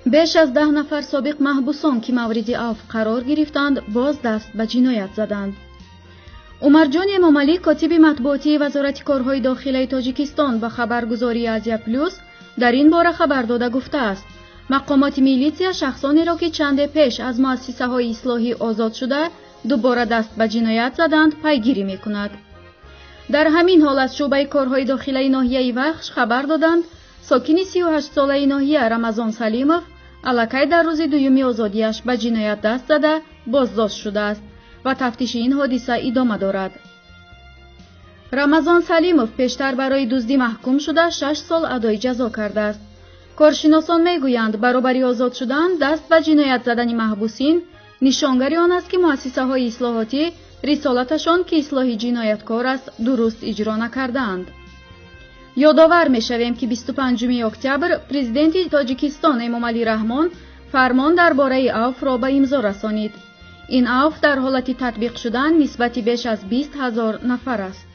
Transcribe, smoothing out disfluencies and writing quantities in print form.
بیش از 10 نفر سابق محبوسان که مورد عفو قرار گرفتند باز دست به جنایت زدند. عمرجان امامعلی کاتب مطبوعاتی وزارت کارهای داخلی تاجیکستان به خبرگزاری آزیا پلوس در این باره خبر داده گفته است مقامات میلیسیا شخصانی را که چند پیش از مؤسسه های اصلاحی آزاد شده دوباره دست به جنایت زدند پیگیری میکند. در همین حال از شعبه کارهای داخلی ناحیه وخش خبر دادند ساکن 38 ساله ناحیه رمضان سلیمов الکی در روز دوم آزادیش به جنایت دست زده بازداشت شده است و تفتیش این حادثه ادامه دارد. رمضان سلیمov پیشتر برای دزدی محکوم شده 6 سال ادای جزا کرده است. کارشناسان میگویند برابری آزاد شدن دست به جنایت زدن محبوسین نشانگری آن است که مؤسسه های اصلاحاتی رسالتشان که اصلاح جنایتکار است درست اجرا نکردند. یادآور می‌شویم که 25 اکتبر پرزیدنت تاجیکستان امامعلی رحمان فرمان درباره عفو را به امضا رسانید. این عفو در حالت تطبیق شدن نسبت بیش از 20,000 نفر است.